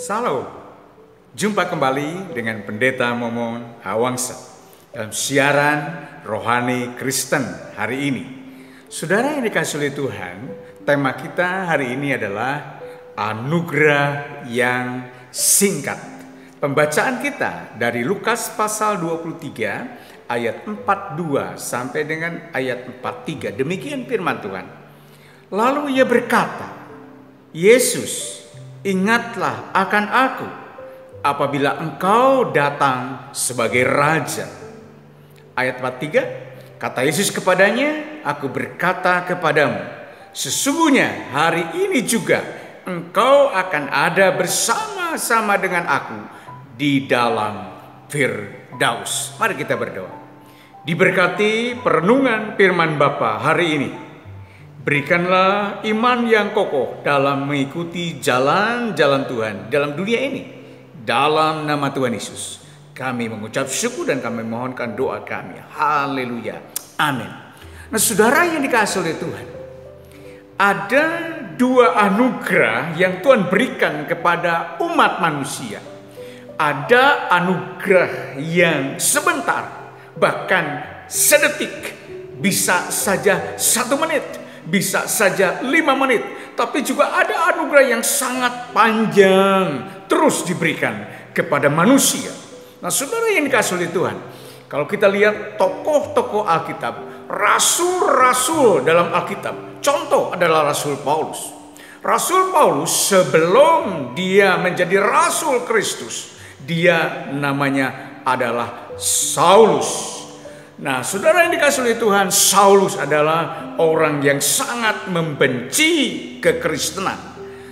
Salam, jumpa kembali dengan Pendeta Momon Awangsa dalam siaran Rohani Kristen hari ini. Saudara yang dikasihi oleh Tuhan, tema kita hari ini adalah anugerah yang singkat. Pembacaan kita dari Lukas pasal 23 ayat 42 sampai dengan ayat 43. Demikian firman Tuhan. Lalu ia berkata, Yesus, ingatlah akan aku apabila engkau datang sebagai raja. Ayat 43, kata Yesus kepadanya, aku berkata kepadamu, sesungguhnya hari ini juga engkau akan ada bersama-sama dengan aku di dalam Firdaus. Mari kita berdoa. Diberkati perenungan firman Bapa hari ini. Berikanlah iman yang kokoh dalam mengikuti jalan-jalan Tuhan dalam dunia ini. Dalam nama Tuhan Yesus, kami mengucap syukur dan kami mohonkan doa kami. Haleluya. Amin. Nah, saudara yang dikasihi oleh Tuhan, ada dua anugerah yang Tuhan berikan kepada umat manusia. Ada anugerah yang sebentar, bahkan sedetik, bisa saja 1 menit, bisa saja 5 menit, tapi juga ada anugerah yang sangat panjang terus diberikan kepada manusia. Nah, saudara yang dikasihi oleh Tuhan, kalau kita lihat tokoh-tokoh Alkitab, rasul-rasul dalam Alkitab, contoh adalah Rasul Paulus. Rasul Paulus sebelum dia menjadi Rasul Kristus, dia namanya adalah Saulus. Nah, saudara yang dikasihi oleh Tuhan, Saulus adalah orang yang sangat membenci kekristenan,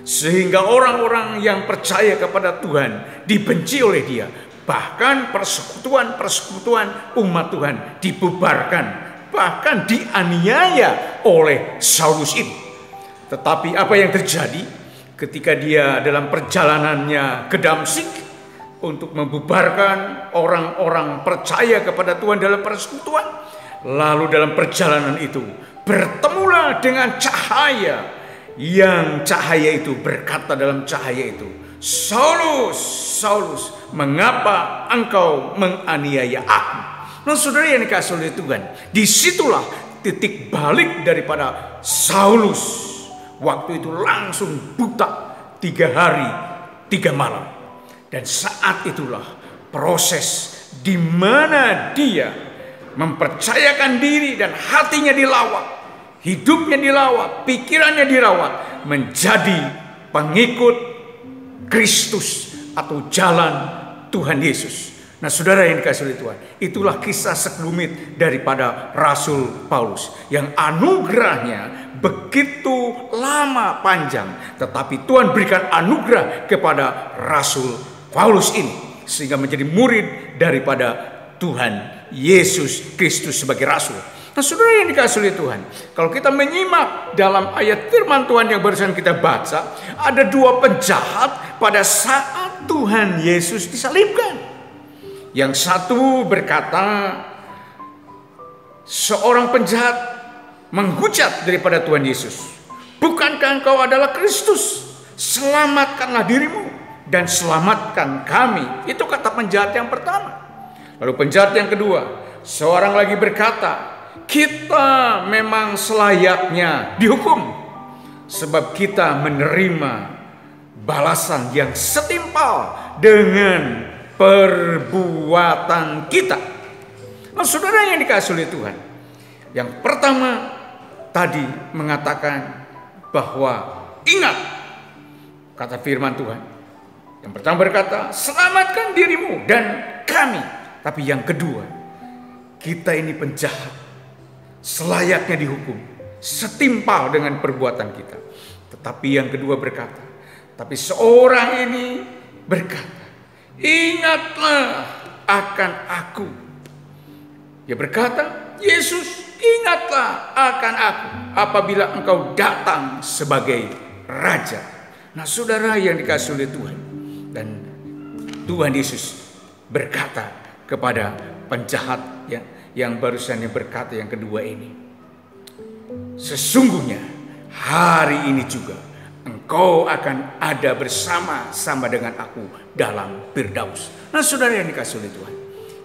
sehingga orang-orang yang percaya kepada Tuhan dibenci oleh dia. Bahkan persekutuan-persekutuan umat Tuhan dibubarkan, bahkan dianiaya oleh Saulus itu. Tetapi apa yang terjadi ketika dia dalam perjalanannya ke Damsyik untuk membubarkan orang-orang percaya kepada Tuhan dalam persekutuan. Lalu dalam perjalanan itu bertemulah dengan cahaya, yang cahaya itu berkata dalam cahaya itu, Saulus, Saulus, mengapa engkau menganiaya aku? Nah, saudara yang dikasihi oleh Tuhan, disitulah titik balik daripada Saulus. Waktu itu langsung buta 3 hari 3 malam. Dan saat itulah proses di mana dia mempercayakan diri dan hatinya dilawat, hidupnya dilawat, pikirannya dirawat, menjadi pengikut Kristus atau jalan Tuhan Yesus. Nah saudara yang dikasihi oleh Tuhan, itulah kisah sekelumit daripada Rasul Paulus, yang anugerahnya begitu lama panjang, tetapi Tuhan berikan anugerah kepada Rasul Paulus ini, sehingga menjadi murid daripada Tuhan Yesus Kristus sebagai Rasul. Nah saudara yang dikasihi oleh Tuhan, kalau kita menyimak dalam ayat firman Tuhan yang barusan kita baca, ada dua penjahat pada saat Tuhan Yesus disalibkan. Yang satu berkata, seorang penjahat menghujat daripada Tuhan Yesus, "Bukankah engkau adalah Kristus? Selamatkanlah dirimu dan selamatkan kami." Itu kata penjahat yang pertama. Lalu penjahat yang kedua, seorang lagi berkata, "Kita memang selayaknya dihukum, sebab kita menerima balasan yang setimpal dengan perbuatan kita." Nah saudara yang dikasihi oleh Tuhan, yang pertama tadi mengatakan bahwa ingat kata firman Tuhan. Yang pertama berkata, "Selamatkan dirimu dan kami." Tapi yang kedua, kita ini penjahat, selayaknya dihukum, setimpal dengan perbuatan kita. Tetapi yang kedua berkata, tapi seorang ini berkata, "Ingatlah akan aku." Dia berkata, "Yesus, ingatlah akan aku apabila engkau datang sebagai Raja." Nah saudara yang dikasihi oleh Tuhan, dan Tuhan Yesus berkata kepada penjahat yang barusan berkata yang kedua ini, "Sesungguhnya hari ini juga engkau akan ada bersama-sama dengan aku dalam Firdaus." Nah saudara yang dikasihi oleh Tuhan,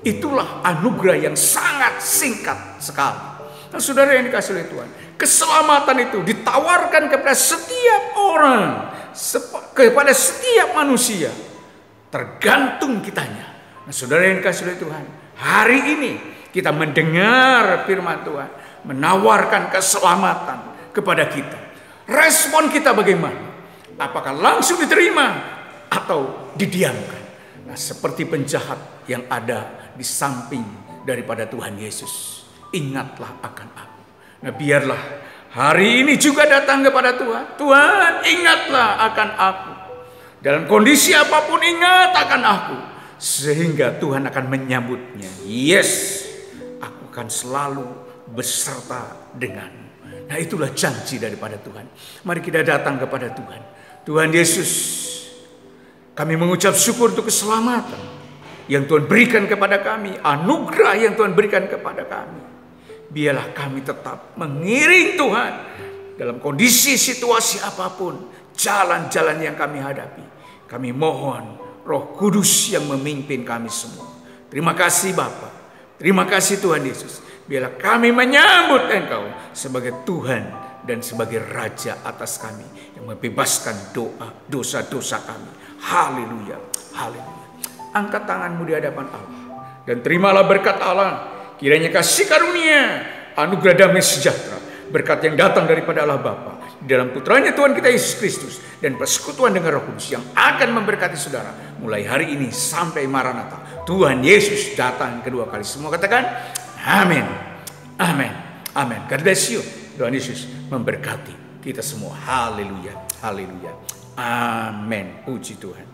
itulah anugerah yang sangat singkat sekali. Nah saudara yang dikasihi oleh Tuhan, keselamatan itu ditawarkan kepada setiap orang, kepada setiap manusia, tergantung kitanya. Nah saudara yang dikasihi oleh Tuhan, hari ini kita mendengar firman Tuhan menawarkan keselamatan kepada kita. Respon kita bagaimana? Apakah langsung diterima atau didiamkan? Nah seperti penjahat yang ada di samping daripada Tuhan Yesus, "Ingatlah akan aku." Nah biarlah hari ini juga datang kepada Tuhan. "Tuhan, ingatlah akan aku. Dalam kondisi apapun ingat akan aku." Sehingga Tuhan akan menyambutnya. "Yes, aku akan selalu beserta denganmu." Nah itulah janji daripada Tuhan. Mari kita datang kepada Tuhan. Tuhan Yesus, kami mengucap syukur untuk keselamatan yang Tuhan berikan kepada kami, anugerah yang Tuhan berikan kepada kami. Biarlah kami tetap mengiring Tuhan dalam kondisi situasi apapun, jalan-jalan yang kami hadapi. Kami mohon Roh Kudus yang memimpin kami semua. Terima kasih Bapa, terima kasih Tuhan Yesus. Biarlah kami menyambut Engkau sebagai Tuhan dan sebagai Raja atas kami, yang membebaskan dosa-dosa kami. Haleluya, haleluya. Angkat tanganmu di hadapan Allah dan terimalah berkat Allah. Kiranya kasih karunia, anugerah damai sejahtera, berkat yang datang daripada Allah Bapa, di dalam putranya Tuhan kita Yesus Kristus, dan persekutuan dengan Roh Kudus yang akan memberkati saudara mulai hari ini sampai Maranatha. Tuhan Yesus datang kedua kali. Semua katakan amin, amin, amin. God bless you. Tuhan Yesus memberkati kita semua. Haleluya, haleluya, amin. Puji Tuhan.